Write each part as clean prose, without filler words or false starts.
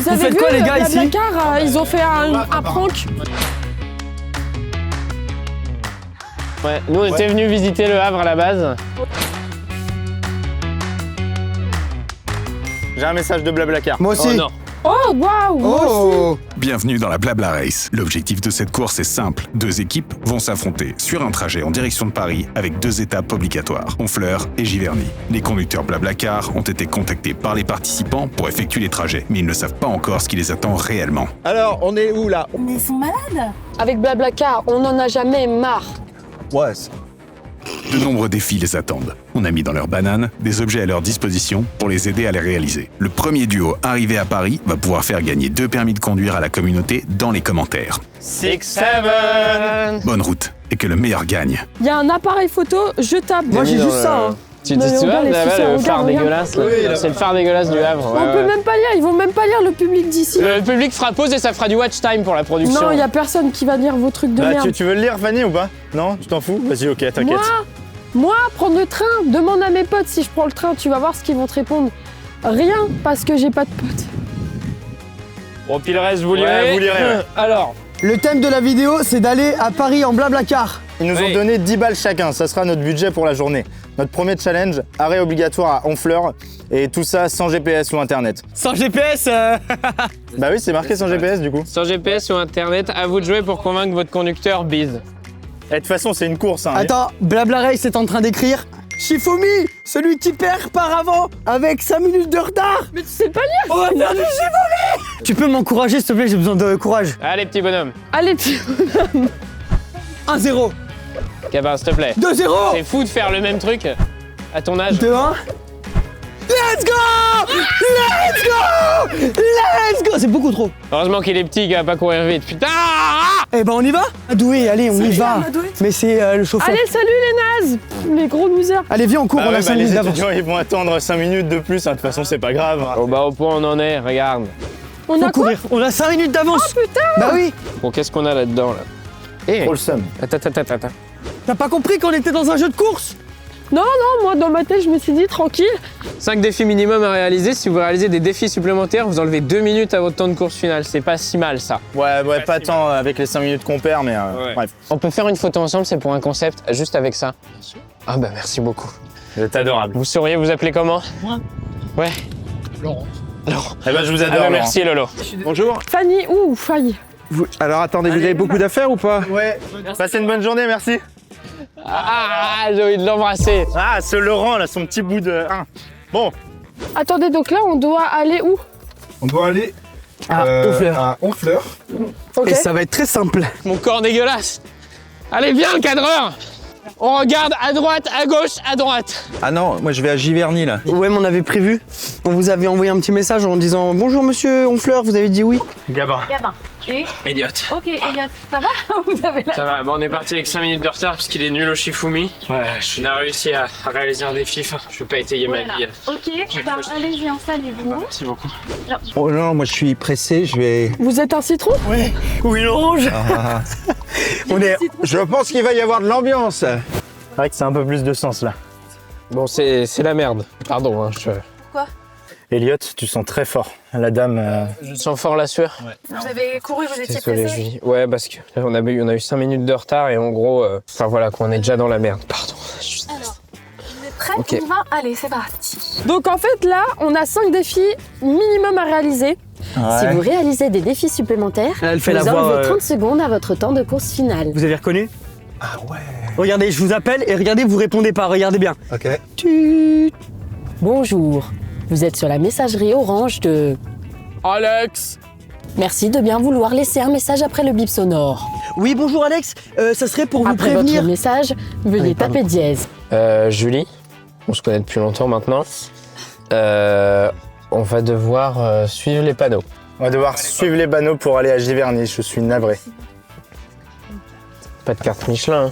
Vous avez faites vu quoi, les gars, ici? Blablacar, ils ont fait un prank. Ouais, nous on était venus visiter le Havre à la base. J'ai un message de Blablacar. Moi aussi. Oh non. Oh, waouh, moi aussi. Oh. Bienvenue dans la Blabla Race. L'objectif de cette course est simple. 2 équipes vont s'affronter sur un trajet en direction de Paris avec 2 étapes obligatoires, Honfleur et Giverny. Les conducteurs Blablacar ont été contactés par les participants pour effectuer les trajets, mais ils ne savent pas encore ce qui les attend réellement. Alors, on est où là? Mais ils sont malades. Avec Blablacar, on n'en a jamais marre. Ouais. De nombreux défis les attendent. On a mis dans leur banane des objets à leur disposition pour les aider à les réaliser. Le premier duo arrivé à Paris va pouvoir faire gagner 2 permis de conduire à la communauté dans les commentaires. 6-7. Bonne route et que le meilleur gagne. Il y a un appareil photo jetable. Moi, j'ai juste ça. Hein. Tu te Mais souviens regarde les là-bas, suceurs, le phare regarde. dégueulasse là. C'est le phare dégueulasse du Havre. On peut même pas lire, ils vont même pas lire le public d'ici. Le public fera pause et ça fera du watch time pour la production. Non, il y a personne qui va lire vos trucs de merde. Tu veux le lire, Fanny, ou pas? Non, tu t'en fous? Vas-y, ok, t'inquiète. Moi, prendre le train, demande à mes potes si je prends le train, tu vas voir ce qu'ils vont te répondre. Rien, parce que j'ai pas de potes. Bon, puis le reste, vous Ouais, lirez. vous lirez, ouais. Alors, Le thème de la vidéo, c'est d'aller à Paris en Blablacar. Ils nous ont Oui. donné 10 balles chacun, ça sera notre budget pour la journée. Notre premier challenge, arrêt obligatoire à Honfleur, et tout ça sans GPS ou internet. Sans GPS, Bah oui, c'est marqué sans GPS du coup. sans GPS ou internet, à vous de jouer pour convaincre votre conducteur bise. Et de toute façon, c'est une course. Hein. Attends, Blabla Race est en train d'écrire Shifumi, celui qui perd par avant avec 5 minutes de retard. Mais tu sais pas lire. On va faire du Shifumi. Tu peux m'encourager, s'il te plaît, j'ai besoin de courage. Allez, petit bonhomme. Allez, tu... 1-0, Gabin, s'il te plaît. 2-0, C'est fou de faire le même truc à ton âge. 2-1. Let's go! Let's go! Let's go! C'est beaucoup trop. Heureusement qu'il est petit, qu'il va pas courir vite. Putain! Eh ben on y va? Adoué, allez, on y va. Amadoué. Mais c'est le chauffeur. Allez, salut les nazes, les gros losers. Allez, viens, on court, Bah on ouais, a 5 les minutes d'avance. étudiants, ils vont attendre 5 minutes de plus, hein. De toute façon, c'est pas grave. Oh bah au point on en est, regarde. On Faut a quoi? courir, on a 5 minutes d'avance. Oh putain. Bah oui. Bon, qu'est-ce qu'on a là-dedans là? Eh, Trop le seum. attends. T'as pas compris qu'on était dans un jeu de course? Non, moi dans ma tête, je me suis dit tranquille. 5 défis minimum à réaliser. Si vous réalisez des défis supplémentaires, vous enlevez 2 minutes à votre temps de course finale. C'est pas si mal ça. Ouais, pas tant avec les 5 minutes qu'on perd, mais bref. On peut faire une photo ensemble, c'est pour un concept, juste avec ça. Ah bah merci beaucoup. Vous êtes adorable. Vous sauriez vous appeler comment? Moi. Ouais. Laurent. Eh ben, je vous Ah adore. bah, Laurent. merci Lolo. Bonjour. Fanny, ouh, faille. Alors attendez, vous avez beaucoup d'affaires ou pas? Ouais. Passez une bonne journée, merci. Ah, j'ai envie de l'embrasser. Ah, ce Laurent, là, son petit bout de... Bon, Attendez, donc là, on doit aller où? On doit aller Honfleur. à Honfleur. Ok. Et ça va être très simple. Mon corps dégueulasse. Allez, viens le cadreur. On regarde à droite, à gauche, à droite. Ah non, moi je vais à Giverny là. Ouais, mais on avait prévu. On vous avait envoyé un petit message en disant bonjour monsieur Honfleur, vous avez dit oui. Gabin. Gabin. Et Elliot. ok, Elliot, ça va? Vous avez la... Ça va, bon, on est parti avec 5 minutes de retard parce qu'il est nul au Shifumi. Ouais, on a réussi à réaliser un défi. Enfin, je vais pas étayer ma vie. Ok, bah allez-y, installez-vous. Merci beaucoup. Oh non, moi je suis pressé, je vais. Vous êtes un citron? Ou une orange. On est. Je pense qu'il va y avoir de l'ambiance. C'est vrai que c'est un peu plus de sens, là. Bon, c'est la merde. Pardon, hein, Elliot, tu sens très fort. La dame... je sens fort la sueur. Vous avez couru, vous étiez Désolé, pressé. Julie. Ouais, parce que là, on a eu 5 minutes de retard et en gros, enfin voilà, qu'on est déjà dans la merde. Pardon. Alors, vous êtes prêts? Ok. On y va? Allez, c'est parti. Donc en fait, là, on a 5 défis minimum à réaliser. Si vous réalisez des défis supplémentaires, Elle fait vous la voix, enlevez 30 secondes à votre temps de course finale. Vous avez reconnu? Ah ouais. Regardez, je vous appelle et regardez, vous répondez pas. Regardez bien. Ok. Tut. Bonjour. Vous êtes sur la messagerie orange de... Alex. Merci de bien vouloir laisser un message après le bip sonore. Oui, bonjour Alex. Ça serait pour vous Après prévenir. votre message, veuillez pardon. taper dièse. Julie, on se connaît depuis longtemps maintenant. On va devoir suivre les panneaux. On va devoir suivre les panneaux pour aller à Giverny, je suis navré. Pas de carte Michelin.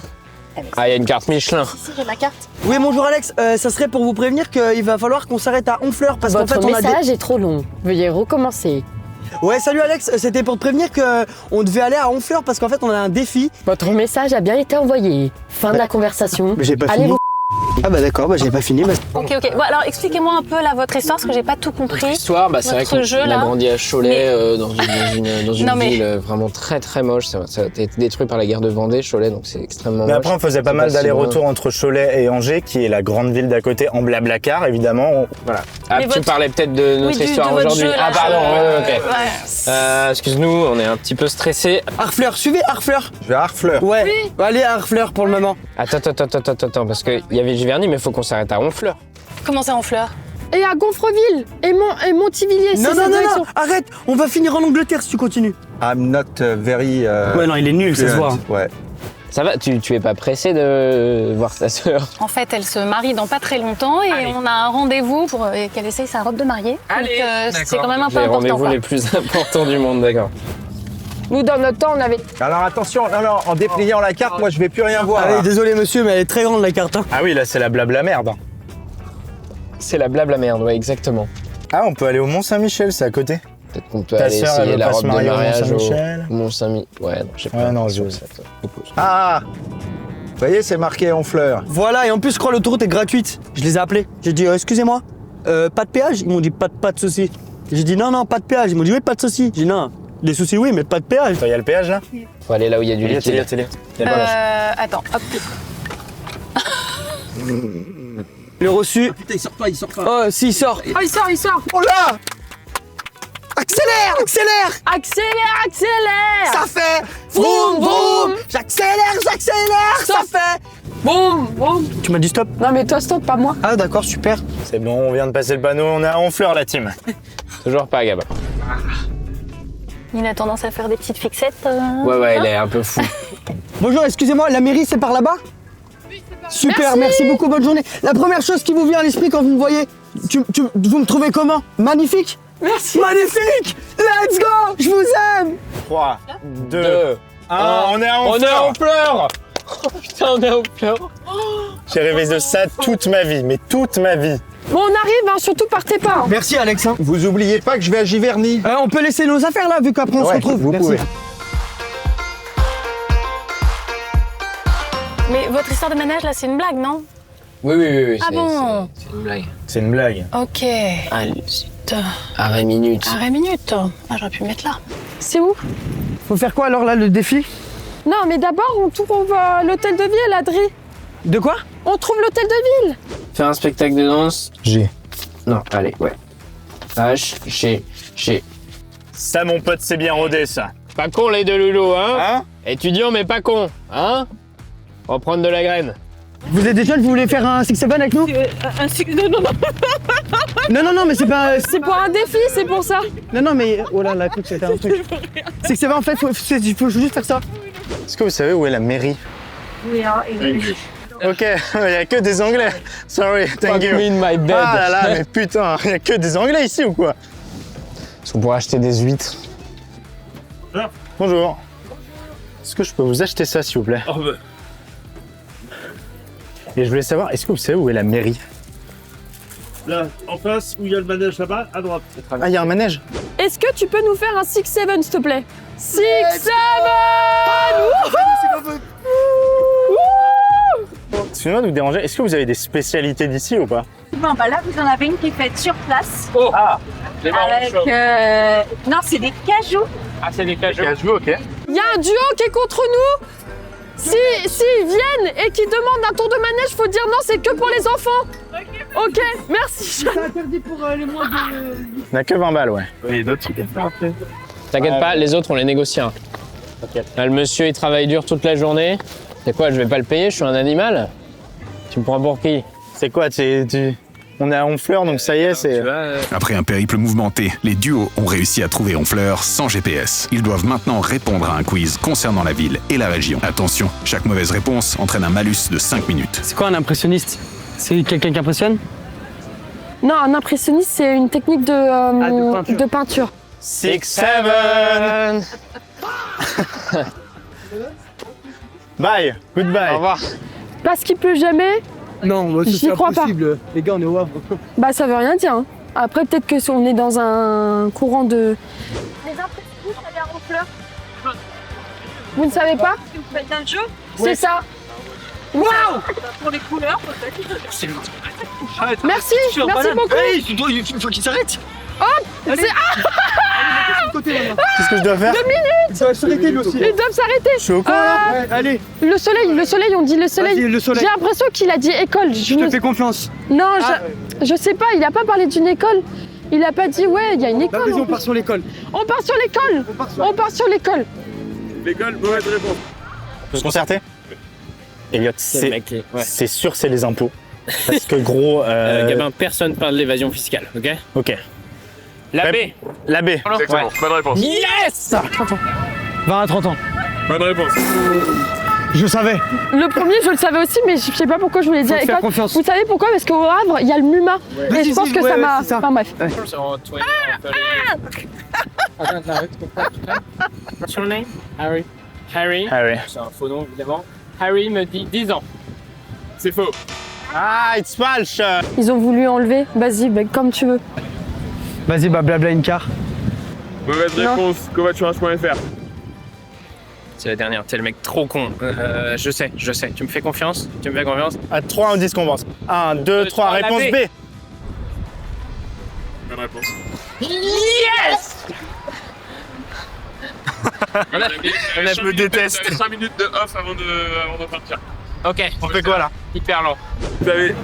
Ah, il y a une carte Michelin. Si, j'ai ma carte. Oui, bonjour Alex. Ça serait pour vous prévenir qu'il va falloir qu'on s'arrête à Honfleur parce qu'en Votre fait on a message est trop long. Veuillez recommencer. Ouais, salut Alex. C'était pour te prévenir qu'on devait aller à Honfleur parce qu'en fait on a un défi. Votre message a bien été envoyé. Fin de la conversation. Mais j'ai pas Allez fini. vous Ah bah d'accord, bah j'avais pas fini. Bah... Ok. Bon, alors expliquez-moi un peu là votre histoire, parce que j'ai pas tout compris. L'histoire, c'est vrai Votre qu'on jeu, a là. grandi à Cholet, dans une Non, mais- ville vraiment très très moche. Ça a été détruit par la guerre de Vendée, Cholet, donc c'est extrêmement Mais moche. après, on faisait pas C'est mal si d'allers-retours loin. entre Cholet et Angers, qui est la grande ville d'à côté, en Blablacar, évidemment. Voilà. Ah, Mais tu votre- parlais peut-être de notre Oui, histoire de votre aujourd'hui. jeu, là, Ah pardon, ok. Ouais. Excuse-nous, on est un petit peu stressés. Harfleur, suivez Harfleur. Je vais à Harfleur. Ouais. Allez à Harfleur pour le moment. Attends, parce qu'il y avait Giverny, mais il faut qu'on s'arrête à Honfleur. Comment ça en fleurs? Et à Gonfreville et Montivilliers, c'est Non, cette non, direction. non, arrête. On va finir en Angleterre si tu continues. I'm not very... Ouais, non, il est nul, ça se voit. Ouais. Ça va, tu es pas pressé de voir ta sœur? En fait, elle se marie dans pas très longtemps et on a un rendez-vous pour qu'elle essaye sa robe de mariée. Allez, Donc c'est quand même un peu Les important. rendez-vous quoi. les plus importants du monde, d'accord. Nous, dans notre temps, on avait... Alors attention, non, en dépliant la carte, moi je vais plus rien voir. Allez, là. désolé monsieur, mais elle est très grande la carte. Hein. Ah oui, là, c'est la blabla merde. C'est la blabla merde, ouais, exactement. Ah, on peut aller au Mont-Saint-Michel, c'est à côté. Peut-être qu'on peut Ta aller sœur, elle essayer veut la pas se robe de marier au mariage Mont-Saint-Michel au Mont-Saint-Michel. Ouais, non, je sais pas. Ouais, non, sur je- ça, toi. Ah, vous voyez, c'est marqué Honfleur. Voilà, et en plus, je crois l'autoroute est gratuite. Je les ai appelés. J'ai dit, excusez-moi, pas de péage? Ils m'ont dit, pas de souci. J'ai dit, non, pas de péage. Ils m'ont dit, oui, pas de souci. J'ai dit, non, des soucis, oui, mais pas de péage. Il y a le péage, là? Faut aller là où il y a du liquide. Il y a le péage. Attends, hop. Le reçu. Putain, il sort pas, il sort pas. Oh, si, il sort. Oh, il sort. Oh là! Accélère! Accélère. Ça fait vroom vroom! J'accélère! Ça fait. Boum, boum. Tu m'as dit stop? Non, mais toi, stop, pas moi. Ah, d'accord, super. C'est bon, on vient de passer le panneau, on est à Honfleur, la team. Toujours pas, Gab. Il a tendance à faire des petites fixettes. Ouais, il est un peu fou. Bonjour, excusez-moi, la mairie, c'est par là-bas? Oui, c'est par là. Super, merci beaucoup, bonne journée. La première chose qui vous vient à l'esprit quand vous me voyez, vous me trouvez comment? Magnifique? Merci. Magnifique! Let's go! Je vous aime! 3, 2, 1, on est à On est Honfleur. en pleurs. Oh putain, on est en pleurs. J'ai rêvé de ça toute ma vie, mais toute ma vie. Bon, on arrive, hein, surtout partez pas. hein. Merci Alex. Hein. Vous oubliez pas que je vais à Giverny. On peut laisser nos affaires là, vu qu'après on se Ouais, retrouve. vous Merci. pouvez. Mais votre histoire de manège là, c'est une blague, non? Oui. Ah bon? C'est une blague. C'est une blague. Ok. Allez, arrêt minute. Arrêt minute. Ah, j'aurais pu me mettre là. C'est où? Faut faire quoi alors là, le défi? Non, mais d'abord, on trouve l'hôtel de ville, Adri. De quoi? On trouve l'hôtel de ville. Faire un spectacle de danse. G. Non, allez, ouais. H, G. Ça, mon pote, c'est bien rodé, ça. Pas con les deux loulous, hein? Hein? Étudiant mais pas con, hein? On va prendre de la graine. Vous êtes des jeunes, vous voulez faire un 6-7 avec nous? Non, mais c'est pas. C'est pour un défi, c'est pour ça. Non, mais. Oh là là, écoute, c'était un truc. C'est que en fait, il faut juste faire ça. Est-ce que vous savez où est la mairie? Ok, il n'y a que des Anglais. Sorry, thank Fuck you. me in my bed. Ah là là, mais putain, il n'y a que des Anglais ici ou quoi? Est-ce qu'on pourrait acheter des huîtres? Bonjour. Est-ce que je peux vous acheter ça, s'il vous plaît? Et je voulais savoir, est-ce que vous savez où est la mairie? Là, en face, où il y a le manège là-bas, à droite. Ah, il y a un manège? Est-ce que tu peux nous faire un 6-7, s'il te plaît? 6-7. Excusez-moi de vous déranger, est-ce que vous avez des spécialités d'ici ou pas? Bon, bah là, vous en avez une qui est faite sur place. Oh! Ah! Avec. Non, c'est des cajous. Ah, c'est des cajous. Ok. Il y a un duo qui est contre nous. Si ils viennent et qu'ils demandent un tour de manège, faut dire non, c'est que pour les enfants. Ok, merci. C'est interdit pour les moins de. On a que 20 balles, ouais. T'inquiète pas, les autres on les négocie. Hein. Là, le monsieur il travaille dur toute la journée. C'est quoi, je vais pas le payer, je suis un animal? Tu me prends pour qui? C'est quoi, on est à Honfleur, donc ça y est, c'est... Après un périple mouvementé, les duos ont réussi à trouver Honfleur sans GPS. Ils doivent maintenant répondre à un quiz concernant la ville et la région. Attention, chaque mauvaise réponse entraîne un malus de 5 minutes. C'est quoi un impressionniste? C'est quelqu'un qui impressionne? Non, un impressionniste, c'est une technique de peinture. 6-7. Bye, goodbye. Au revoir. Parce qu'il pleut jamais, Non, J'y crois pas. Les gars, on est au Havre. bah ça veut rien dire. Hein. Après, peut-être que si on est dans un courant de... Les impressionnistes, ça vient en fleurs. Vous ne savez pas? Vous faites un jeu. C'est ça. Waouh! Pour les couleurs, Merci, merci beaucoup. Il faut qu'il s'arrête. C'est Qu'est-ce que je dois faire? 2 minutes. Ça va s'arrêter lui aussi. Ils doivent s'arrêter. Je suis au coin là. Allez, Le soleil, on dit le soleil. Vas-y, le soleil. J'ai l'impression qu'il a dit école. je te fais confiance. Non, je sais pas, il a pas parlé d'une école. Il a pas dit ouais, il y a une école. Vas-y, on part sur l'école. On part sur l'école. On part sur l'école. L'école, mauvaise réponse. On peut se concerter? Elliot, c'est sûr c'est les impôts. Parce que gros... Gabin, personne parle de l'évasion fiscale, ok? Ok. La B. La B. Exactement, bonne réponse. Yes! 20 à 30 ans. Bonne réponse. Je savais. Le premier, je le savais aussi, mais je sais pas pourquoi je voulais dire Faut te faire école. confiance. Vous savez pourquoi? Parce qu'au Havre, il y a le MUMA. Et je pense que ça m'a. c'est ça. Enfin bref. What's your name? Harry. Harry. Harry. C'est un faux nom, évidemment. Harry me dit 10 ans. C'est faux. Ah, it's falsch. Ils ont voulu enlever. Vas-y, bah, comme tu veux. Vas-y, bah blabla une car. Mauvaise réponse. Covoiturage.fr. C'est la dernière, t'es le mec trop con. Je sais. Tu me fais confiance? Tu me fais confiance? À 3, on dit ce qu'on pense. 1, 2, 3, la réponse B. B. Bonne réponse. Yes! Je me déteste. 5 minutes de off avant de partir. Ok. On fait quoi là? Hyper lent. Vous avez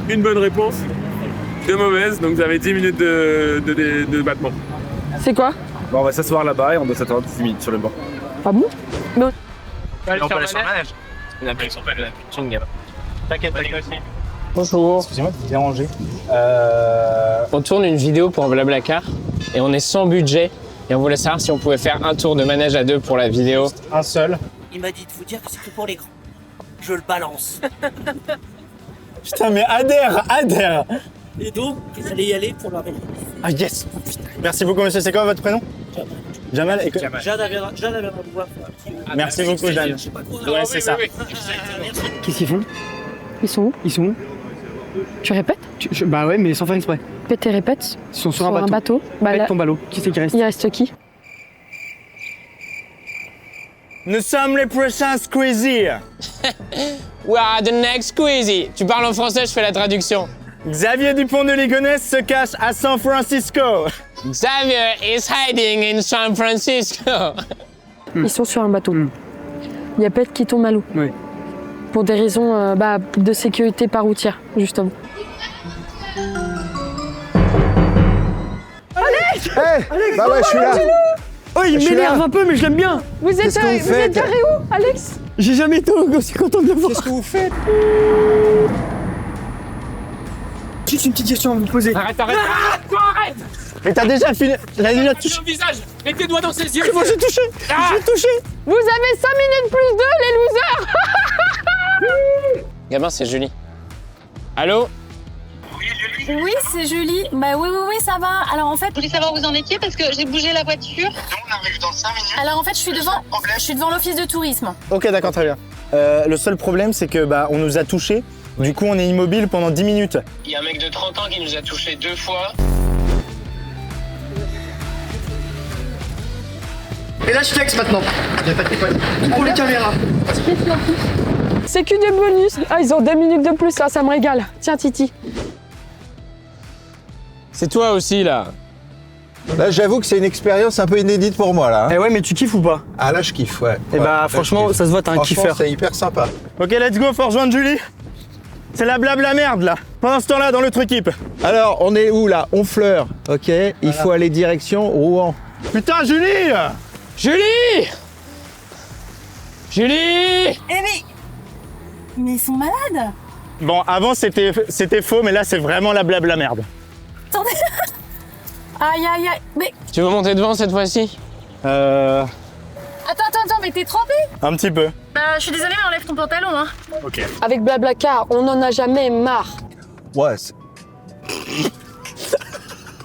une bonne réponse, 2 mauvaises, donc vous avez 10 minutes de battement. C'est quoi? Bon, on va s'asseoir là-bas et on doit s'attendre 10 minutes sur le banc. Ah bon? Mais On peut aller sur le manège. On appelle sur le pitching, Gabin. T'inquiète. Bonjour. Excusez-moi de vous déranger. On tourne une vidéo pour Blablacar et on est sans budget. Et on voulait savoir si on pouvait faire un tour de manège à 2 pour la vidéo. Un seul. Il m'a dit de vous dire que c'est que pour les grands. Je le balance. Putain, mais adhère. Et donc, vous allez y aller pour la réponse. Ah yes. Merci beaucoup, monsieur. C'est quoi votre prénom? Jamal. Jeanne avait vous voir. Merci beaucoup, Jeanne. Ouais, c'est ça. Qu'est-ce qu'ils font? Ils sont où? Ils sont où? Tu répètes? Bah ouais, mais sans faire exprès. Pété, répète. Ils sont sur un bateau. Bah, Pète là, ton ballot. Qui c'est qui reste? il reste qui? Nous sommes les prochains Squeezie. We are the next Squeezie. Tu parles en français, je fais la traduction. Xavier Dupont de Ligonnès se cache à San Francisco. Xavier is hiding in San Francisco. Ils sont sur un bateau. Il y a Pète qui tombe à l'eau. Oui. Pour des raisons de sécurité par routière, justement. Alex, bah ouais, je suis là. Oh, il Je suis m'énerve là. un peu, mais je l'aime bien. Vous êtes, Qu'est-ce que vous vous êtes faites garé où, Alex? J'ai jamais été aussi content de le voir. Qu'est-ce que vous faites? Juste une petite question à vous poser. Arrête. Toi, arrête. Mais t'as déjà fini. T'as déjà touché. Au visage. Mets tes doigts dans ses yeux. Moi j'ai touché. J'ai touché. Vous avez 5 minutes plus 2, les losers. Gamin, c'est Julie. Allô? Oui, c'est Julie. Bah oui, ça va. Alors en fait, Je voulais savoir où vous en étiez parce que j'ai bougé la voiture. on arrive dans 5 minutes. Alors en fait, je suis devant l'office de tourisme. Ok, d'accord, très bien. Le seul problème, c'est que on nous a touchés. Du coup, on est immobile pendant 10 minutes. Il y a un mec de 30 ans qui nous a touché 2 fois. Et là je texte maintenant. Pour les caméras. C'est que des bonus. Ah, ils ont 2 minutes de plus, là, ça me régale. Tiens, Titi. C'est toi aussi, là. Là, j'avoue que c'est une expérience un peu inédite pour moi, là. Eh ouais, mais tu kiffes ou pas? Ah, là, je kiffe, ouais. Eh Ouais, bah, là, franchement, je kiffe. ça se voit, t'es un Franchement, kiffeur. c'est hyper sympa. Ok, let's go, faut rejoindre Julie. C'est la blabla merde, là. Pendant ce temps-là, dans l'autre équipe. Alors, on est où, là? Honfleur, ok. Il faut aller direction Rouen. Putain, Julie! Julie! Julie! Mais ils sont malades. Bon, avant, c'était faux, mais là, c'est vraiment la blabla merde. Attendez. Aïe. Mais Tu veux monter devant cette fois-ci? attends, mais t'es trempé. Un petit peu. Bah, je suis désolée, mais enlève ton pantalon, hein. Ok. Avec Blablacar, on n'en a jamais marre. Ouais,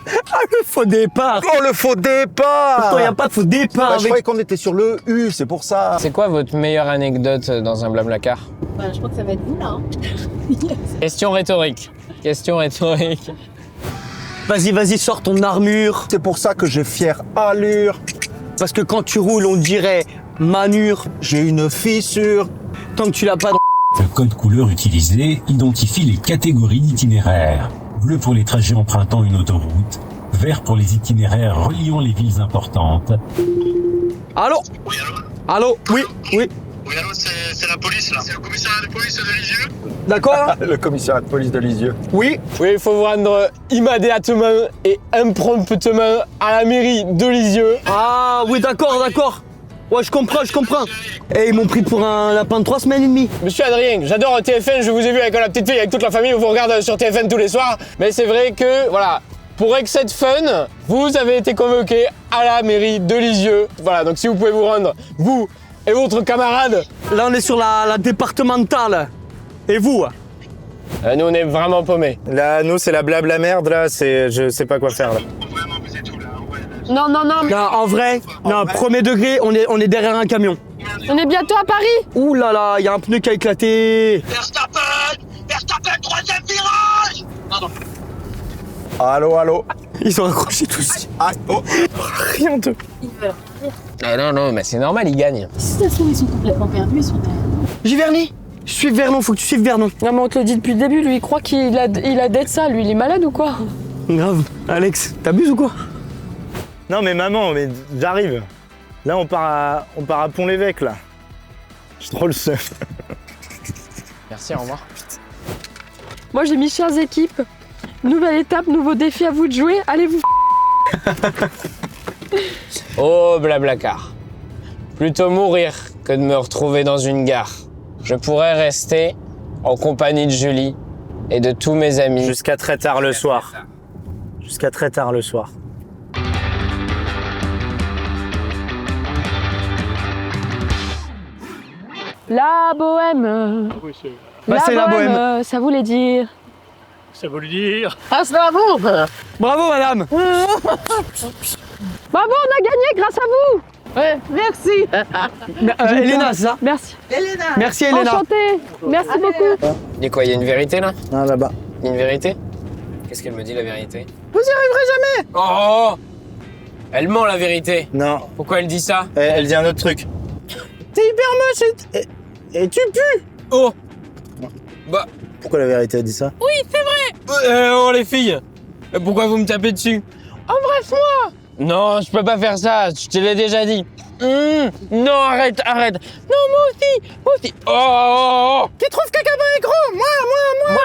Le faux départ. Oh, le faux départ! Pourtant, y a pas de faux départ. Bah, je avec... croyais qu'on était sur le U, c'est pour ça. C'est quoi votre meilleure anecdote dans un Blablacar? Je crois que ça va être vous là. Question rhétorique. Vas-y, sors ton armure. C'est pour ça que j'ai fière allure. Parce que quand tu roules, on dirait manure. J'ai une fissure. Tant que tu l'as pas dans Le code couleur utilisé identifie les catégories d'itinéraires. Bleu pour les trajets empruntant une autoroute, vert pour les itinéraires reliant les villes importantes. Allô? Allô? Oui, oui. Oui, allô, c'est la police, là. C'est le commissariat de police de Lisieux. D'accord? Le commissariat de police de Lisieux. Oui. Oui, il faut vous rendre immédiatement et impromptement à la mairie de Lisieux. Ah oui, d'accord, d'accord. Ouais, je comprends. Et ils m'ont pris pour un lapin de 3 semaines et demie. Monsieur Adrien, j'adore TF1, je vous ai vu avec la petite fille, avec toute la famille, on vous regarde sur TF1 tous les soirs. Mais c'est vrai que, voilà, pour Excès de Fun, vous avez été convoqué à la mairie de Lisieux. Voilà, donc si vous pouvez vous rendre, vous et votre camarade. Là, on est sur la départementale. Et vous? Nous, on est vraiment paumés. Là, nous, c'est la blabla merde, là, je sais pas quoi faire, là. Non. Non, en vrai, non, premier degré, on est derrière un camion. On est bientôt à Paris. Ouh là là, il y a un pneu qui a éclaté. Verstappen, 3e virage. Pardon. Allô? Ils sont accrochés tous. Ah, oh. Rien de... Ah non, mais c'est normal, ils gagnent. Si ça se trouve, ils sont complètement perdus, ils sont derrière. Giverny, suis Vernon, faut que tu suives Vernon. Non, mais on te le dit depuis le début, lui, il croit qu'il a d'être ça. Lui, il est malade ou quoi? Grave. Alex, t'abuses ou quoi? Non, mais maman, mais j'arrive. Là, on part à Pont-l'Évêque, là. J'ai trop le seum. Merci, au revoir. Moi, j'ai mis chères équipes. Nouvelle étape, nouveau défi à vous de jouer. Allez vous. Oh, Blablacar. Plutôt mourir que de me retrouver dans une gare. Je pourrais rester en compagnie de Julie et de tous mes amis. Jusqu'à très tard le soir. La bohème. Bah, c'est la bohème. Ça voulait dire. Ça veut le dire. Ah, c'est bravo. Bravo, madame. Bravo, on a gagné grâce à vous. Ouais, merci. Elena, c'est ça? Merci. Merci, Elena. Enchantée. Merci beaucoup. Et quoi, il y a une vérité là? Ah, là-bas. Il y a une vérité? Qu'est-ce qu'elle me dit la vérité? Vous y arriverez jamais. Oh! Elle ment la vérité. Non. Pourquoi elle dit ça? Elle dit un autre truc. T'es hyper moche et tu pues. Oh! Bah. Pourquoi la vérité a dit ça? Oui, c'est vrai! Oh les filles! Pourquoi vous me tapez dessus? Embrasse-moi! Non, je peux pas faire ça, je te l'ai déjà dit. Non, arrête. Non, moi aussi. Oh! Qui trouve caca est gros? Moi.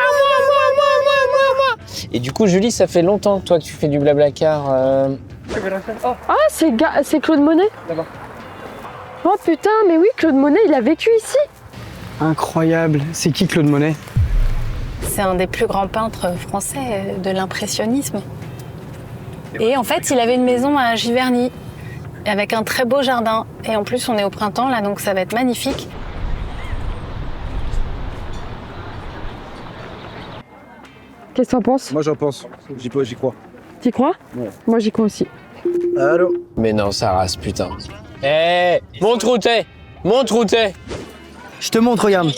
Et du coup, Julie, ça fait longtemps, toi, que tu fais du blablacar. Ah, c'est Claude Monet? Oh putain, mais oui, Claude Monet, il a vécu ici. Incroyable. C'est qui Claude Monet? C'est un des plus grands peintres français de l'impressionnisme. Et en fait, il avait une maison à Giverny, avec un très beau jardin. Et en plus, on est au printemps, là, donc ça va être magnifique. Qu'est-ce que t'en penses? Moi, j'en pense. J'y crois. T'y crois? Ouais. Moi, j'y crois aussi. Allô? Mais non, ça rase, putain. Montre où t'es. Je te montre, regarde.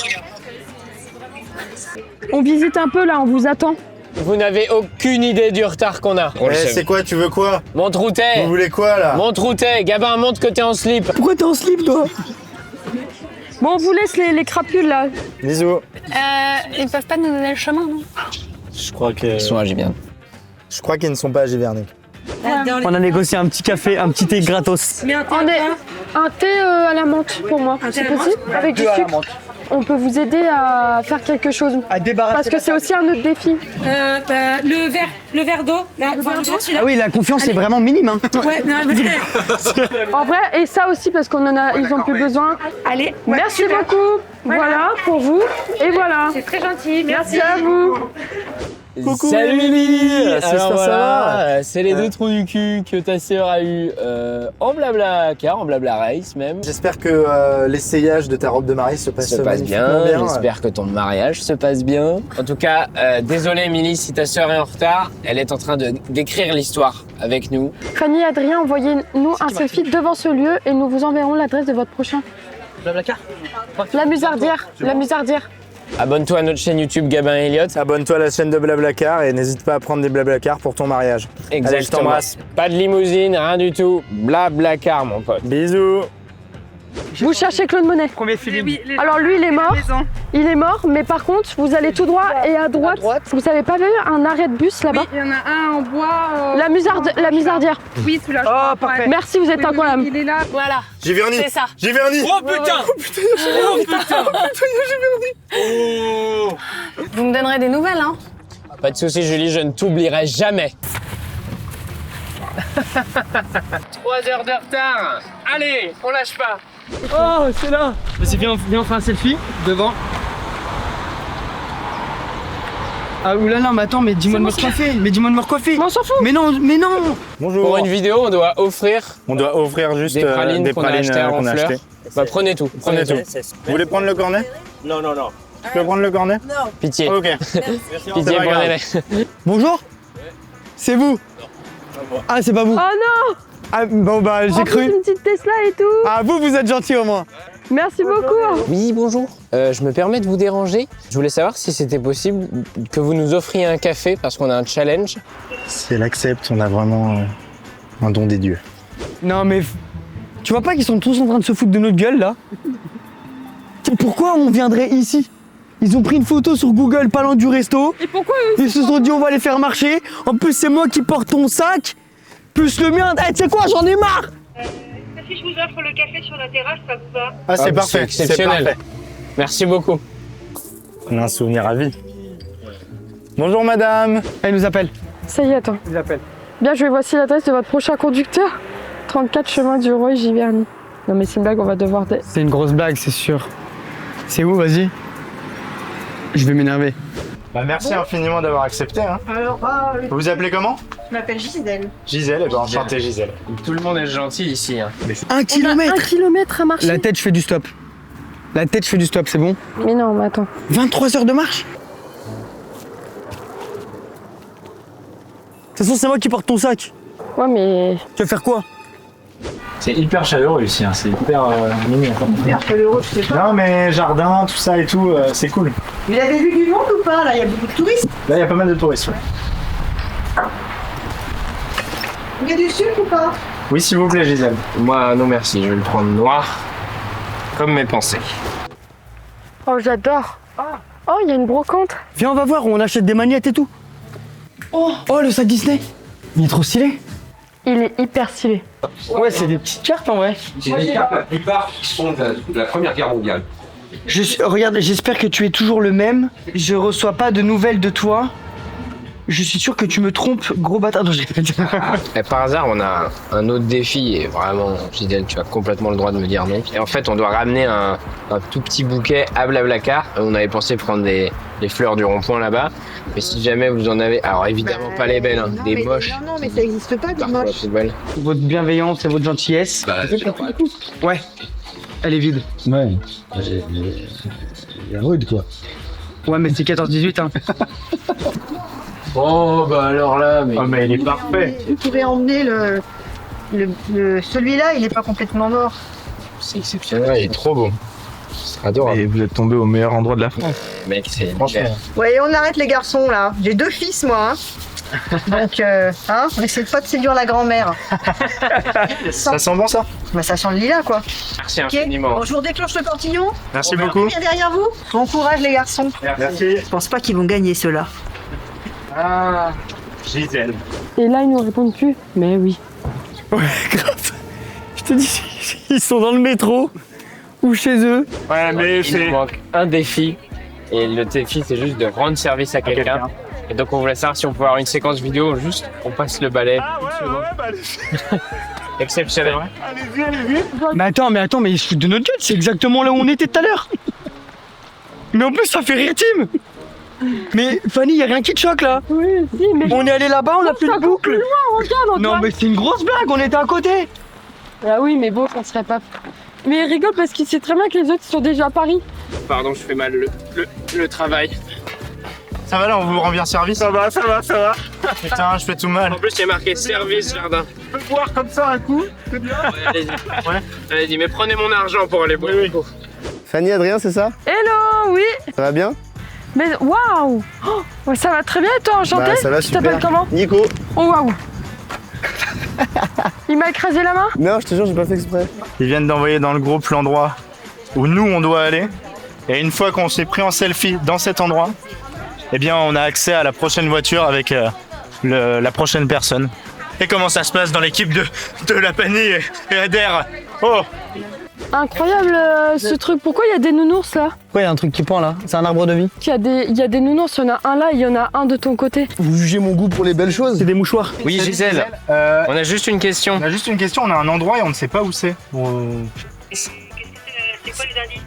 On visite un peu, là, on vous attend. Vous n'avez aucune idée du retard qu'on a. C'est quoi, tu veux quoi? Montre où t'es. Vous voulez quoi, là? Montre où t'es. Gabin, montre que t'es en slip. Pourquoi t'es en slip, toi? Bon, on vous laisse les crapules, là. Bisous. Ils peuvent pas nous donner le chemin, non? Je crois que... Ils sont à Giverny. Je crois qu'ils ne sont pas à Giverny. On a négocié un petit café, un petit thé gratos. Mais un thé à la menthe pour moi. C'est possible? Avec du sucre. On peut vous aider à faire quelque chose. À débarrasser. Parce que c'est aussi un autre défi. Le verre d'eau. Ah oui, la confiance est vraiment minime. Hein. Ouais, non, mais... En vrai, et ça aussi parce ils ont plus besoin. Allez. Merci beaucoup. Voilà pour vous. Et voilà. C'est très gentil. Merci à vous. Coucou, Salut Émilie. Alors ça voilà, c'est les deux trous du cul que ta sœur a eu en blablacar, en blabla race même. J'espère que l'essayage de ta robe de mariée se passe bien. J'espère que ton mariage se passe bien. En tout cas, désolé Émilie si ta sœur est en retard. Elle est en train d'écrire l'histoire avec nous. Fanny et Adrien, envoyez-nous un selfie devant ce lieu et nous vous enverrons l'adresse de votre prochain. Blablacar. La Musardière. Abonne-toi à notre chaîne YouTube Gabin et Elliot. Abonne-toi à la chaîne de Blablacar et n'hésite pas à prendre des Blablacar pour ton mariage. Exactement. Allez, je t'embrasse. Pas de limousine, rien du tout. Blablacar mon pote. Bisous. Vous cherchez Claude Monet. Premier film. Alors lui, il est mort. Il est mort, mais par contre, vous allez tout droit et à droite. Vous avez pas vu un arrêt de bus là-bas? Oui, il y en a un en bois. La musardière. Oui, celui-là. Oh, parfait. Merci, vous êtes incroyable. Il est là. Voilà. Giverny. C'est ça. Giverny. Oh putain. Oh putain. Vous me donnerez des nouvelles, hein? Pas de soucis, Julie, je ne t'oublierai jamais. 3 heures de retard. Allez, on lâche pas. Oh, c'est là. Vas-y, viens, on fait un selfie devant. Ah oulala, mais attends, mais dis-moi de me recoiffer. Mais dis-moi de me recoiffer. On s'en fout. Mais non. Bonjour. Pour une vidéo, on doit offrir juste des pralines qu'on a achetées à qu'on a Honfleur. achetées. Bah, prenez tout. Prenez tout. Vous voulez prendre le cornet? Non, non, non. Je peux prendre le cornet? Pitié. Ok. Pitié, pas grave. prenez-les. Bonjour. C'est vous? Ah, c'est pas vous. Oh non. Ah, bon bah j'ai En plus, cru. une petite Tesla et tout. Ah, vous êtes gentil au moins. Merci beaucoup. Oui, bonjour. Je me permets de vous déranger. Je voulais savoir si c'était possible que vous nous offriez un café parce qu'on a un challenge. Si elle accepte, on a vraiment un don des dieux. Non mais tu vois pas qu'ils sont tous en train de se foutre de notre gueule là? Pourquoi on viendrait ici? Ils ont pris une photo sur Google pas loin du resto. Et pourquoi Ils se sont dit on va les faire marcher. En plus c'est moi qui porte ton sac. Plus le mien. Eh, tu sais quoi, j'en ai marre. Si je vous offre le café sur la terrasse, ça vous va? Ah, c'est parfait. C'est exceptionnel. parfait. Merci beaucoup. On a un souvenir à vie. Bonjour madame. Elle nous appelle. Ça y est, attends. Elle nous appelle. Bien joué, voici l'adresse de votre prochain conducteur. 34 chemin du Roy, Giverny. Non mais c'est une blague, on va devoir... C'est une grosse blague, c'est sûr. C'est où, vas-y? Je vais m'énerver. Bah, merci infiniment d'avoir accepté. Hein. Alors, Vous vous appelez comment? je m'appelle Gisèle. Gisèle, et ben enchanté Gisèle. Tout le monde est gentil ici. Hein. 1 kilomètre. 1 kilomètre à marcher. La tête, je fais du stop. La tête, je fais du stop, c'est bon? Mais non, mais attends. 23 heures de marche? De toute façon, c'est moi qui porte ton sac. Ouais, mais... Tu vas faire quoi? C'est hyper chaleureux ici, hein. C'est hyper mignon. Hyper chaleureux, je sais pas. Non mais jardin, tout ça et tout, c'est cool. Vous avez vu du monde ou pas? Là, il y a beaucoup de touristes. Là, il y a pas mal de touristes. Ouais. Il y a du sucre ou pas? Oui, s'il vous plaît, Gisèle. Moi, non merci, je vais le prendre noir, comme mes pensées. Oh, j'adore. Oh, il y a une brocante. Viens, on va voir, on achète des magnettes et tout. Oh, le sac Disney. Il est trop stylé. Il est hyper stylé. Ouais, c'est des petites cartes en vrai. C'est des cartes, la plupart qui sont de la Première Guerre mondiale. Regarde, j'espère que tu es toujours le même. Je reçois pas de nouvelles de toi. Je suis sûr que tu me trompes, gros bâtard. Non, Et par hasard, on a un autre défi et vraiment, Gisèle, tu as complètement le droit de me dire non. Et en fait, on doit ramener un tout petit bouquet à Blablacar. On avait pensé prendre les fleurs du rond-point là-bas. Mais si jamais vous en avez, alors évidemment pas les belles, hein, Non, des mais, moches. Non, mais ça n'existe pas, des Parfois, moches. c'est belle. Votre bienveillance et votre gentillesse. Ouais, elle est vide. Ouais. Elle est rude, quoi. Ouais, mais c'est 14-18, hein. Oh, bah alors là, mais. Oh, mais il est parfait. Vous pouvez emmener celui-là, il n'est pas complètement mort. C'est exceptionnel, il est trop beau. C'est adorable. Et vous êtes tombé au meilleur endroit de la France. Mec, c'est Franchement. Ouais, on arrête les garçons là. J'ai 2 fils moi. Hein. Donc, on essaie pas de séduire la grand-mère. Ça sent bon ça? Bah, ça sent le lilas quoi. Merci Ok. infiniment. Bon, je vous déclenche le portillon. Merci beaucoup. Bien derrière vous. Bon courage les garçons. Merci. Je pense pas qu'ils vont gagner ceux-là. Ah, Gisèle. Et là, ils nous répondent plus. Mais oui. Ouais, grave. Je te dis, ils sont dans le métro ou chez eux. Ouais, mais il nous manque un défi. Et le défi, c'est juste de rendre service à quelqu'un. Et donc, on voulait savoir si on pouvait avoir une séquence vidéo, juste on passe le balai. Ah ouais, bah allez-y. Exceptionnel. Allez-y. Mais attends, mais ils se foutent de notre gueule, c'est exactement là où on était tout à l'heure. Mais en plus, ça fait rire Tim. Mais Fanny, y a rien qui te choque là. Oui, si, mais... On est allé là-bas, on a plus de boucle. Plus loin, regarde, Non, mais c'est une grosse blague, on était à côté. Ah oui, mais bon, ça serait pas... Mais il rigole parce qu'il sait très bien que les autres sont déjà à Paris. Pardon, je fais mal le travail. Ça va là, on vous rend bien service? Ça va. Putain, je fais tout mal. En plus, il y a marqué service jardin. Je peux boire comme ça un coup? C'est bien. Ouais, allez-y. Ouais. Allez-y, mais prenez mon argent pour aller boire. Oui. Fanny, Adrien, c'est ça? Hello, oui. Ça va bien? Mais waouh, oh, ça va très bien et toi, enchanté? Bah, ça va Tu t'appelles super. comment? Nico. Oh waouh. Il m'a écrasé la main? Non, je te jure, j'ai pas fait exprès. Ils viennent d'envoyer dans le groupe l'endroit où nous on doit aller. Et une fois qu'on s'est pris en selfie dans cet endroit, eh bien on a accès à la prochaine voiture avec la prochaine personne. Et comment ça se passe dans l'équipe de la Pani et Adair? Oh! Incroyable ce truc. Pourquoi il y a des nounours là? Pourquoi il y a un truc qui pend là? C'est un arbre de vie. Il y a des nounours, il y en a un là, il y en a un de ton côté. Vous jugez mon goût pour les belles choses? C'est des mouchoirs. Oui, Gisèle, on a juste une question. On a juste une question, on a un endroit et on ne sait pas où c'est.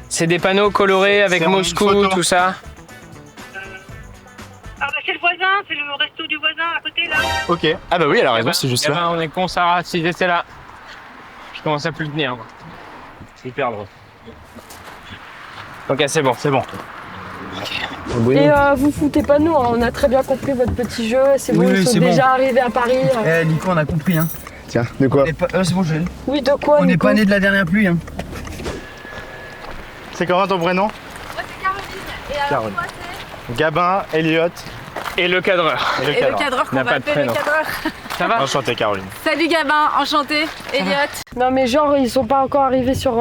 C'est des panneaux colorés avec C'est une Moscou, photo. tout ça. Ah bah c'est le voisin, c'est le resto du voisin à côté là. Ok. Ah bah oui, elle a raison, c'est juste Eh là. ben, on est con, Sarah, si j'étais là. Je commence à plus le tenir. Moi. C'est hyper drôle. Ok, c'est bon. C'est bon. Et vous foutez pas de nous, hein. On a très bien compris votre petit jeu. C'est bon, Oui, ils sont c'est déjà bon. arrivés à Paris. Eh Nico, on a compris hein. Tiens, de quoi? C'est bon, je l'ai. Oui, de quoi On n'est Nico? pas né de la dernière pluie hein. C'est comment ton prénom? Moi c'est Caroline. Et alors toi c'est? Gabin, Elliot. Et le cadreur. Et le Et le cadre. cadreur qu'on N'a va pas de appeler le prénom. cadreur. Ça va? Enchanté Caroline. Salut Gabin, enchanté. Elliot. Non mais genre ils sont pas encore arrivés sur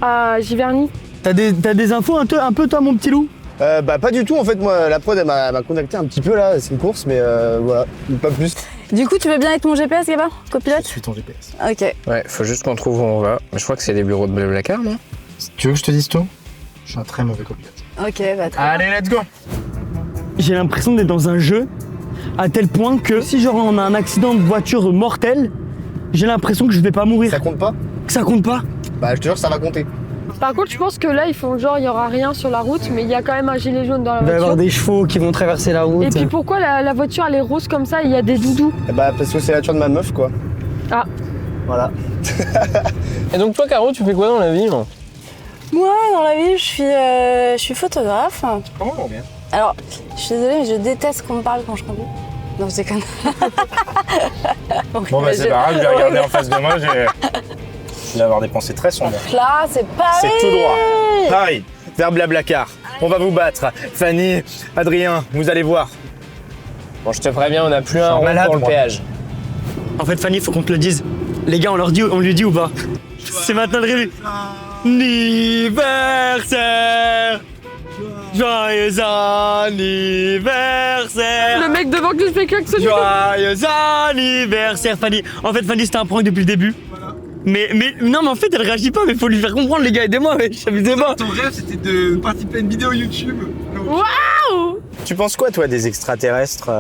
à Giverny. T'as des infos un peu toi mon petit loup? Bah pas du tout en fait, moi la prod elle m'a contacté un petit peu là, c'est une course mais voilà, pas plus. Du coup, tu veux bien être mon GPS, Gabin? Copilote? Je suis ton GPS. Ok. Ouais, faut juste qu'on trouve où on va. Je crois que c'est les bureaux de Blablacar, non? Tu veux que je te dise tout? Je suis un très mauvais copilote. Ok, bah très Allez, let's go! J'ai l'impression d'être dans un jeu à tel point que si genre on a un accident de voiture mortel, j'ai l'impression que je vais pas mourir. Ça compte pas? Que ça compte pas? Bah je te jure ça va compter. Par contre, je pense que là ils font genre il y aura rien sur la route, mais il y a quand même un gilet jaune dans la Il va y voiture. avoir des chevaux qui vont traverser la route. Et puis pourquoi la voiture elle est rose comme ça et il y a des doudous? Bah parce que c'est la voiture de ma meuf quoi. Ah. Voilà. Et donc toi, Caro, tu fais quoi dans la vie, moi? Moi, dans la vie, je suis photographe. Oh, bien. Alors, je suis désolée, mais je déteste qu'on me parle quand je conduis. Non, je déconne. Bon bah c'est pas grave, je vais regarder en face de moi, je vais avoir des pensées très sombres. Là, c'est Paris. C'est tout droit. Paris, vers Blablacar. On va vous battre. Fanny, Adrien, vous allez voir. Bon, je te préviens, on n'a plus un suis rond malade, pour le moi. péage. En fait Fanny, faut qu'on te le dise. Les gars, on lui dit ou pas? C'est maintenant le réveil. Anniversaire! Joyeux anniversaire! Le mec devant que je fais quelque chose. Joyeux anniversaire Fanny. En fait Fanny c'était un prank depuis le début. Mais non mais en fait elle réagit pas, mais faut lui faire comprendre les gars, aidez-moi, mais j'abusais pas. Ton rêve c'était de participer à une vidéo YouTube. Waouh! Tu penses quoi toi des extraterrestres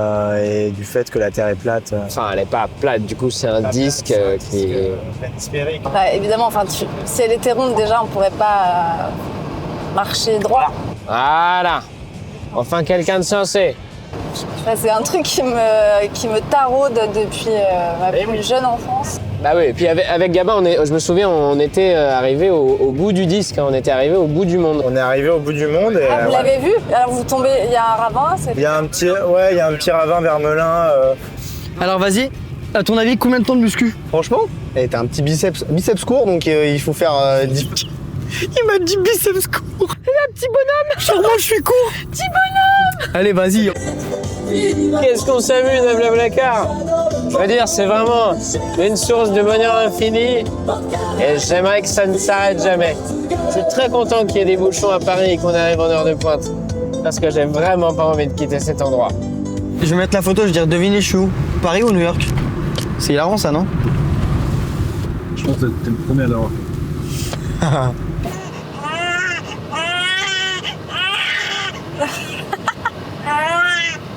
et du fait que la Terre est plate? Enfin, elle est pas plate, du coup, c'est un disque qui est... Sphérique. Bah, évidemment, enfin, si elle était ronde, déjà, on pourrait pas marcher droit. Voilà. Enfin, quelqu'un de sensé. Enfin, c'est un truc qui me taraude depuis ma plus jeune enfance. Bah oui, et puis avec Gabin, je me souviens, on était arrivé au bout du disque, hein, on était arrivé au bout du monde. On est arrivé au bout du monde et... Ah, vous l'avez vu? Alors vous tombez, il y a un ravin, c'est... Il y a un petit ravin vers Melun. Alors vas-y, à ton avis combien de temps de muscu? Franchement, t'as un petit biceps court donc il faut faire 10... Il m'a dit biceps court. Un petit bonhomme. Sûrement je suis court. Petit bonhomme. Allez vas-y. Qu'est-ce qu'on s'amuse à Blablacar? Je veux dire, c'est vraiment une source de bonheur infini et j'aimerais que ça ne s'arrête jamais. Je suis très content qu'il y ait des bouchons à Paris et qu'on arrive en heure de pointe parce que j'ai vraiment pas envie de quitter cet endroit. Je vais mettre la photo, je vais dire devinez je suis où? Paris ou New York? C'est hilarant ça non? Je pense que t'es le premier à l'avoir.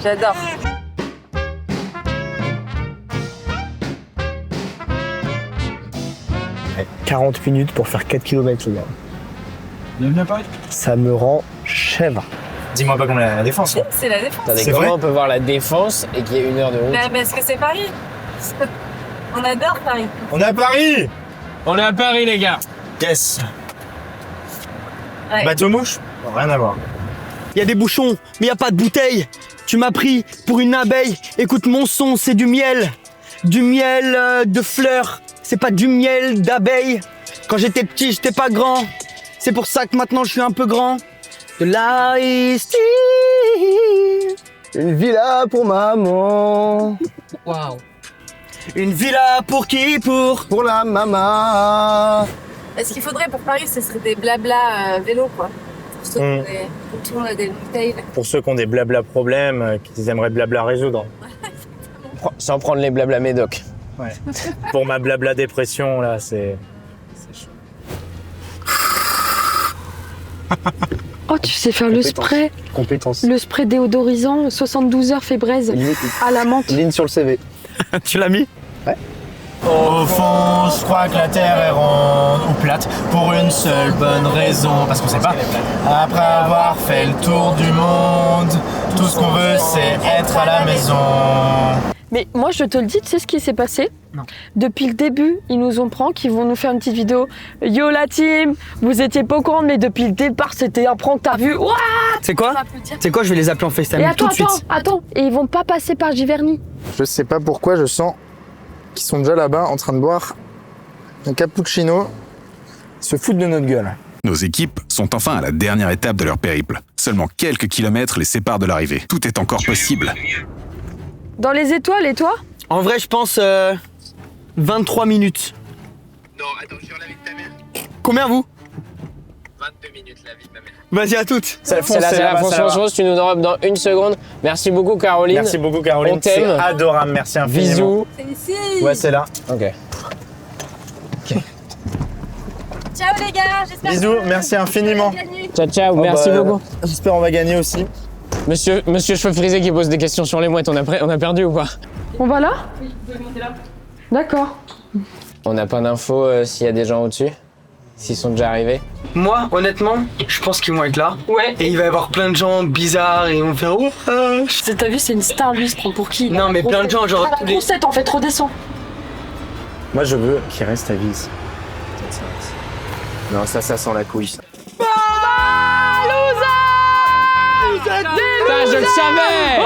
J'adore. Ouais, 40 minutes pour faire 4 km les gars. Bienvenue à Paris. Ça me rend chèvre. Dis-moi pas qu'on est à la Défense. Quoi. C'est la Défense. Attendez, C'est comment vrai on peut voir la Défense et qu'il y ait 1 heure de route? Bah, parce que c'est Paris. On adore Paris. On est à Paris. On est à Paris, les gars. Yes. Ouais. Bateau mouche? Rien à voir. Il y a des bouchons, mais il n'y a pas de bouteille. Tu m'as pris pour une abeille. Écoute mon son, c'est du miel. Du miel de fleurs. C'est pas du miel d'abeille. Quand j'étais petit, j'étais pas grand. C'est pour ça que maintenant je suis un peu grand. De l'ice tea. Une villa pour maman. Waouh. Une villa pour qui? Pour la maman. Ce qu'il faudrait pour Paris, ce serait des blabla vélo, quoi. Pour ceux qui ont des bouteilles. Pour ceux qui ont des blabla problèmes, qu'ils aimeraient blabla résoudre. Sans prendre les blabla médoc. Ouais. Pour ma blabla dépression, là, c'est chaud. Oh, tu sais faire le spray. Compétence. Le spray déodorisant, 72 heures fait braise. À la menthe. Ligne sur le CV. Tu l'as mis? Ouais. Au fond, je crois que la Terre est ronde ou plate pour une seule bonne raison, parce qu'on sait pas. Après avoir fait le tour du monde, tout ce qu'on veut, c'est être à la maison. Mais moi, je te le dis, tu sais ce qui s'est passé? Non. Depuis le début, ils nous ont prank, ils vont nous faire une petite vidéo. Yo la team, vous étiez pas au courant, mais depuis le départ, c'était un prank, t'as vu? What? C'est quoi? C'est quoi? Je vais les appeler en FaceTime Et tout attends, de suite. attends, et ils vont pas passer par Giverny. Je sais pas pourquoi, je sens qu'ils sont déjà là-bas en train de boire un cappuccino, se foutent de notre gueule. Nos équipes sont enfin à la dernière étape de leur périple. Seulement quelques kilomètres les séparent de l'arrivée. Tout est encore possible. Dans les étoiles, et toi? En vrai, je pense 23 minutes. Non, attends, sur la vie de ta mère. Combien vous? 22 minutes, la vie de ma mère. Vas-y, à toutes. C'est la fonce, tu nous dropes dans une seconde. Merci beaucoup, Caroline. Merci beaucoup, Caroline. On t'aime. C'est adorable, merci infiniment. Bisous. C'est ici. Ouais, c'est là. Ok. Ciao les gars, j'espère Bisous, que merci infiniment. Ciao, ciao, merci beaucoup. J'espère on va gagner aussi. Monsieur cheveux frisés qui pose des questions sur les mouettes, on a perdu ou pas? On va là? Oui, vous pouvez monter là. D'accord. On n'a pas d'infos s'il y a des gens au-dessus? S'ils sont déjà arrivés? Moi, honnêtement, je pense qu'ils vont être là. Ouais. Et il va y avoir plein de gens bizarres et ils vont faire oh. T'as vu, c'est une star, lui, il se prend pour qui? Non, mais plein de gens, genre. Ah, la 7 en fait, redescends. Moi, je veux qu'il reste à vie ici. Non, ça sent la couille. Ça. Putain, je le savais!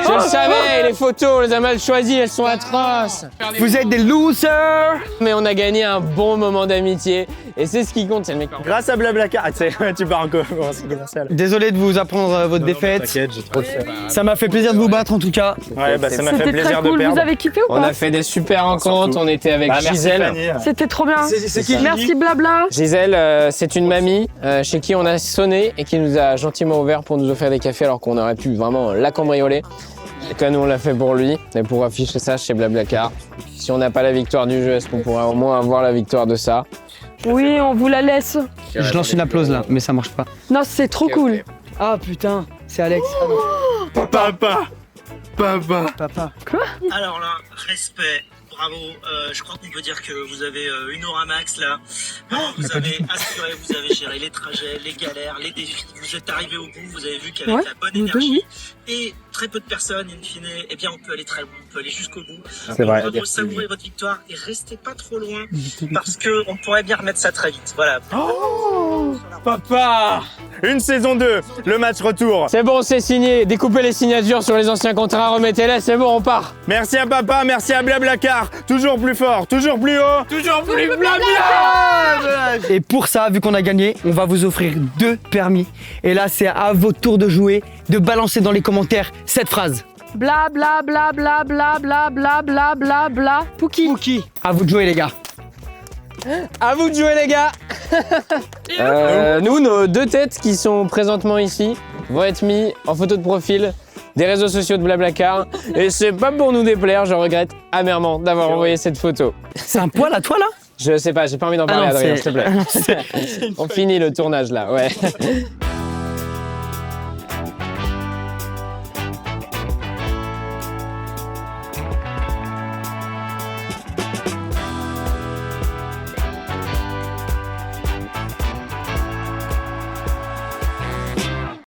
Je le savais, les photos, on les a mal choisies, elles sont atroces! Vous êtes des losers! Mais on a gagné un bon moment d'amitié, et c'est ce qui compte, c'est le mec. Grâce à Blablacar, tu pars en commercial. Désolé de vous apprendre votre défaite. T'inquiète, j'ai trop de fait. Ça m'a fait plaisir de vous battre en tout cas. Ouais, bah ça m'a fait C'était plaisir très cool, de perdre. vous avez kiffé ou pas? On a fait des super rencontres, on était avec Gisèle. C'était trop bien. C'est qui? Merci Blabla. Gisèle, c'est une mamie chez qui on a sonné et qui nous a gentiment ouvert pour nous offrir des cafés alors qu'on aurait pu vraiment la cambrioler. Et que nous on l'a fait pour lui et pour afficher ça chez Blablacar. Si on n'a pas la victoire du jeu, est-ce qu'on pourrait au moins avoir la victoire de ça? Oui, on vous la laisse. Je lance une applause là, mais ça marche pas. Non, c'est trop cool. Ah putain, c'est Alex. Papa. Quoi? Alors là, respect, bravo. Je crois qu'on peut dire que vous avez une aura max là. Vous avez assuré, vous avez géré les trajets, les galères, les défis. Vous êtes arrivé au bout, vous avez vu qu'avec la bonne énergie et très peu de personnes, in fine, eh bien on peut aller très loin, on peut aller jusqu'au bout. C'est vrai. Bravo, savourez votre victoire et restez pas trop loin parce que on pourrait bien remettre ça très vite. Voilà. Oh, papa! Une saison 2, le match retour. C'est bon, c'est signé. Découpez les signatures sur les anciens contrats, remettez-les, c'est bon, on part. Merci à papa, merci à Blablacar. Toujours plus fort, toujours plus haut, toujours plus Blabla. Et pour ça, vu qu'on a gagné, on va vous offrir 2 permis. Et là, c'est à votre tour de jouer, de balancer dans les commentaires cette phrase. Bla bla bla bla bla bla bla bla bla bla. Pouki. Pouki. À vous de jouer les gars. À vous de jouer les gars. Nous, nos 2 têtes qui sont présentement ici vont être mis en photo de profil des réseaux sociaux de Blablacar. Et c'est pas pour nous déplaire, je regrette amèrement d'avoir envoyé cette photo. C'est un poil à toi là? Je sais pas, j'ai pas envie d'en parler, Adrien, s'il te plaît. On finit le tournage là, ouais.